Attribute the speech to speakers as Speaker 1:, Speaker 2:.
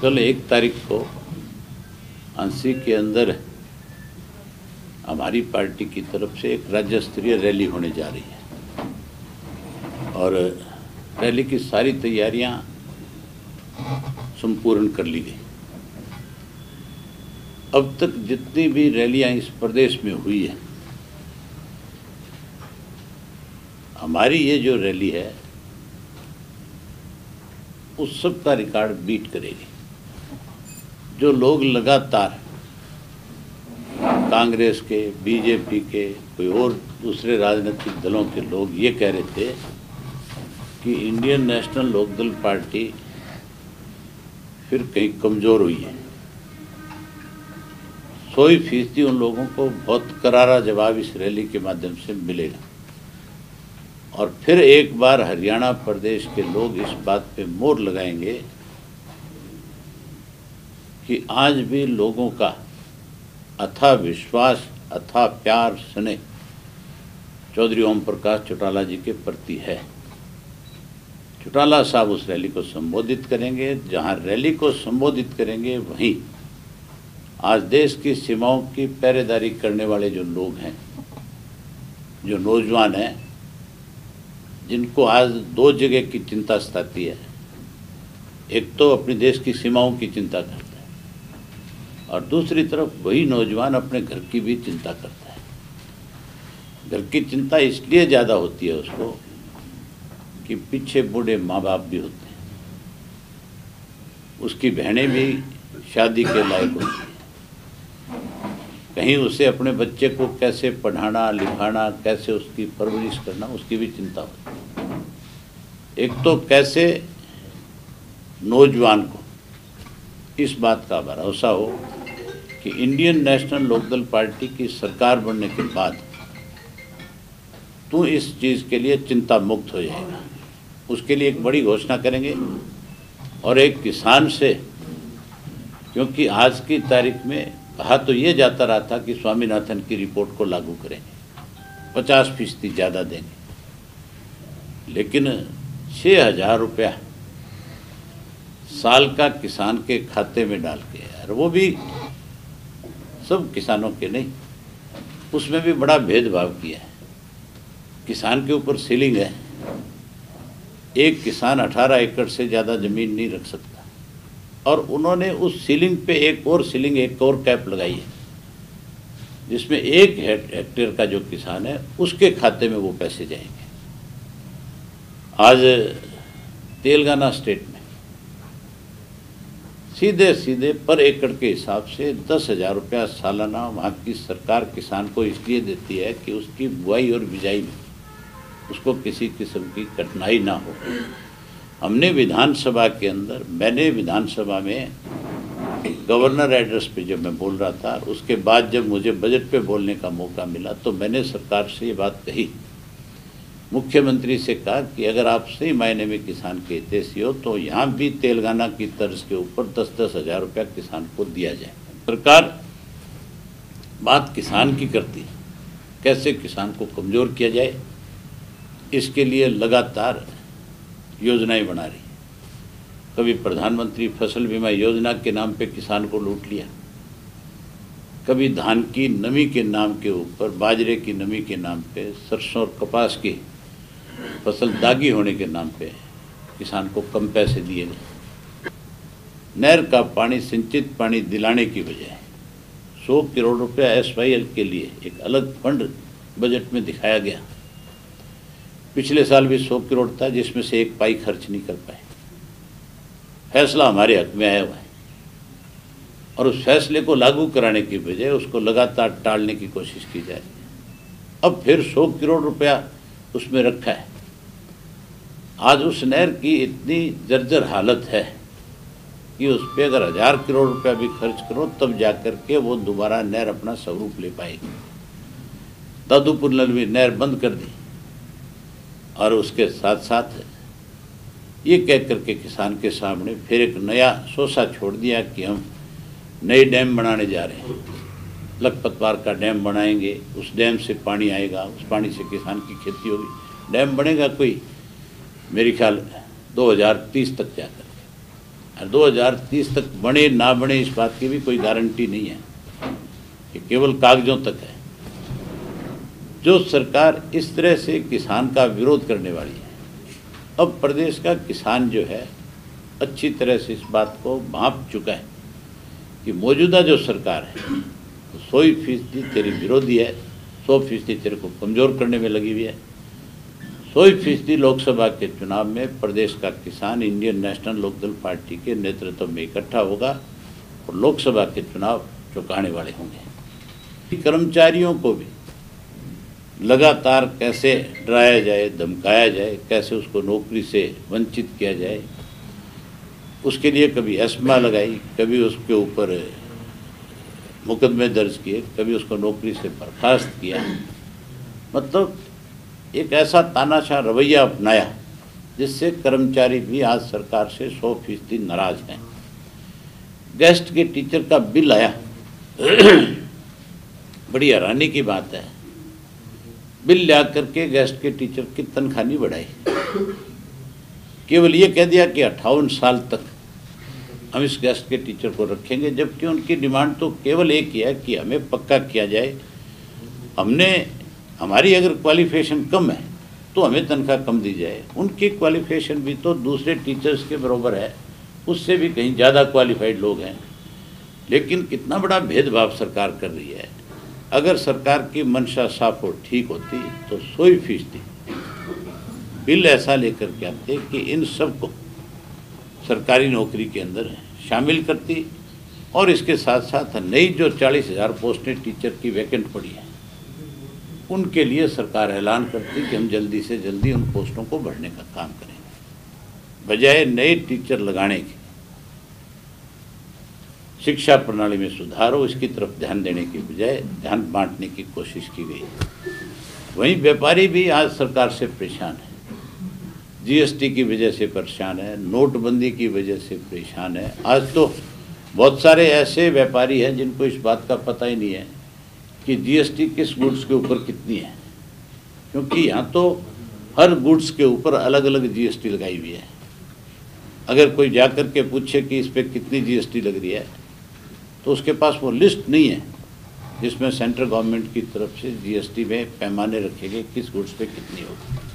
Speaker 1: कल 1 तारीख को अंसी के अंदर हमारी पार्टी की तरफ से एक राज्य स्तरीय रैली होने जा रही है और रैली की सारी तैयारियां संपूर्ण कर ली गई। अब तक जितनी भी रैलियां इस प्रदेश में हुई है, हमारी ये जो रैली है उस सब का रिकॉर्ड बीट करेगी। जो लोग लगातार कांग्रेस के, बीजेपी के, कोई और दूसरे राजनीतिक दलों के लोग ये कह रहे थे कि इंडियन नेशनल लोकदल पार्टी फिर कहीं कमज़ोर हुई है, 100% उन लोगों को बहुत करारा जवाब इस रैली के माध्यम से मिलेगा। और फिर एक बार हरियाणा प्रदेश के लोग इस बात पे मोहर लगाएंगे कि आज भी लोगों का अथाह विश्वास, अथाह प्यार, स्नेह चौधरी ओम प्रकाश चौटाला जी के प्रति है। चौटाला साहब उस रैली को संबोधित करेंगे। जहां रैली को संबोधित करेंगे वहीं आज देश की सीमाओं की पहरेदारी करने वाले जो लोग हैं, जो नौजवान हैं, जिनको आज 2 जगह की चिंता सताती है। एक तो अपने देश की सीमाओं की चिंता करता है और दूसरी तरफ वही नौजवान अपने घर की भी चिंता करता है। घर की चिंता इसलिए ज़्यादा होती है उसको कि पीछे बूढ़े माँ बाप भी होते हैं, उसकी बहनें भी शादी के लायक होती हैं, कहीं उसे अपने बच्चे को कैसे पढ़ाना लिखाना, कैसे उसकी परवरिश करना, उसकी भी चिंता होती है। एक तो कैसे नौजवान को इस बात का भरोसा हो कि इंडियन नेशनल लोकदल पार्टी की सरकार बनने के बाद तू इस चीज़ के लिए चिंता मुक्त हो जाएगा। उसके लिए एक बड़ी घोषणा करेंगे और एक किसान से, क्योंकि आज की तारीख में कहा तो ये जाता रहा था कि स्वामीनाथन की रिपोर्ट को लागू करेंगे, 50% ज़्यादा देंगे, लेकिन 6,000 रुपया साल का किसान के खाते में डाल के, यार वो भी सब किसानों के नहीं, उसमें भी बड़ा भेदभाव किया है। किसान के ऊपर सीलिंग है, एक किसान 18 एकड़ से ज़्यादा ज़मीन नहीं रख सकता और उन्होंने उस सीलिंग पे एक और कैप लगाई है जिसमें 1 हेक्टेयर का जो किसान है उसके खाते में वो पैसे जाएंगे। आज तेलंगाना स्टेट में सीधे सीधे पर एकड़ के हिसाब से 10,000 रुपया सालाना वहाँ की सरकार किसान को इसलिए देती है कि उसकी बुआई और बिजाई में उसको किसी किस्म की कठिनाई ना हो। हमने विधानसभा के अंदर, मैंने विधानसभा में गवर्नर एड्रेस पे जब मैं बोल रहा था, उसके बाद जब मुझे बजट पे बोलने का मौका मिला तो मैंने सरकार से ये बात कही, मुख्यमंत्री से कहा कि अगर आप सही मायने में किसान के हितैषी हो तो यहाँ भी तेलंगाना की तर्ज के ऊपर 10-10 हज़ार रुपया किसान को दिया जाए। सरकार बात किसान की करती है, कैसे किसान को कमज़ोर किया जाए, इसके लिए लगातार योजनाएं बना रही है। कभी प्रधानमंत्री फसल बीमा योजना के नाम पे किसान को लूट लिया, कभी धान की नमी के नाम के ऊपर, बाजरे की नमी के नाम पे, सरसों और कपास की फसल दागी होने के नाम पे किसान को कम पैसे दिए गए। नहर का पानी, सिंचित पानी दिलाने की बजाय 100 करोड़ रुपया SYL के लिए एक अलग फंड बजट में दिखाया गया। पिछले साल भी 100 करोड़ था जिसमें से 1 पाई खर्च नहीं कर पाए। फैसला हमारे हक में आया हुआ है और उस फैसले को लागू कराने की बजाय उसको लगातार टालने की कोशिश की जा रही है। अब फिर 100 करोड़ रुपया उसमें रखा है। आज उस नहर की इतनी जर्जर हालत है कि उस पर अगर 1000 करोड़ रुपया भी खर्च करो तब जाकर के वो दोबारा नहर अपना स्वरूप ले पाएगी। दादूपुर नलवी नहर बंद कर दी और उसके साथ साथ ये कह करके किसान के सामने फिर एक नया सोसा छोड़ दिया कि हम नए डैम बनाने जा रहे हैं, लखपतवार का डैम बनाएंगे, उस डैम से पानी आएगा, उस पानी से किसान की खेती होगी। डैम बनेगा कोई मेरे ख्याल 2030 तक जाकर, और 2030 तक बने ना बने इस बात की भी कोई गारंटी नहीं है, ये केवल कागजों तक है। जो सरकार इस तरह से किसान का विरोध करने वाली है, अब प्रदेश का किसान जो है अच्छी तरह से इस बात को भांप चुका है कि मौजूदा जो सरकार है तो 100% तेरी विरोधी है, 100% तेरे को कमज़ोर करने में लगी हुई है। 100% लोकसभा के चुनाव में प्रदेश का किसान इंडियन नेशनल लोकदल पार्टी के नेतृत्व में इकट्ठा होगा और लोकसभा के चुनाव चुकाने वाले होंगे। कर्मचारियों को भी लगातार कैसे डराया जाए, धमकाया जाए, कैसे उसको नौकरी से वंचित किया जाए, उसके लिए कभी एस्मा लगाई, कभी उसके ऊपर मुकदमे दर्ज किए, कभी उसको नौकरी से बर्खास्त किया। मतलब एक ऐसा तानाशाह रवैया अपनाया जिससे कर्मचारी भी आज सरकार से 100% नाराज हैं। गेस्ट के टीचर का बिल आया बड़ी हैरानी की बात है, बिल ला करके गेस्ट के टीचर की तनख्वाह नहीं बढ़ाई, केवल ये कह दिया कि 58 साल तक हम इस गेस्ट के टीचर को रखेंगे, जबकि उनकी डिमांड तो केवल एक ही है कि हमें पक्का किया जाए। हमारी अगर क्वालिफिकेशन कम है तो हमें तनख्वाह कम दी जाए। उनकी क्वालिफिकेशन भी तो दूसरे टीचर्स के बराबर है, उससे भी कहीं ज़्यादा क्वालिफाइड लोग हैं, लेकिन कितना बड़ा भेदभाव सरकार कर रही है। अगर सरकार की मंशा साफ और ठीक होती तो 100% बिल ऐसा लेकर के आते कि इन सबको सरकारी नौकरी के अंदर शामिल करती और इसके साथ साथ नई जो 40,000 पोस्टें टीचर की वैकेंट पड़ी हैं उनके लिए सरकार ऐलान करती कि हम जल्दी से जल्दी उन पोस्टों को भरने का काम करेंगे। बजाय नए टीचर लगाने के शिक्षा प्रणाली में सुधार हो, इसकी तरफ ध्यान देने की बजाय ध्यान बांटने की कोशिश की गई। वहीं व्यापारी भी आज सरकार से परेशान है, जीएसटी की वजह से परेशान है, नोटबंदी की वजह से परेशान है। आज तो बहुत सारे ऐसे व्यापारी हैं जिनको इस बात का पता ही नहीं है कि जीएसटी किस गुड्स के ऊपर कितनी है, क्योंकि यहाँ तो हर गुड्स के ऊपर अलग अलग जीएसटी लगाई हुई है। अगर कोई जाकर के पूछे कि इस पर कितनी जीएसटी लग रही है तो उसके पास वो लिस्ट नहीं है जिसमें सेंट्रल गवर्नमेंट की तरफ से जीएसटी में पैमाने रखे गए किस गुड्स पे कितनी होगी।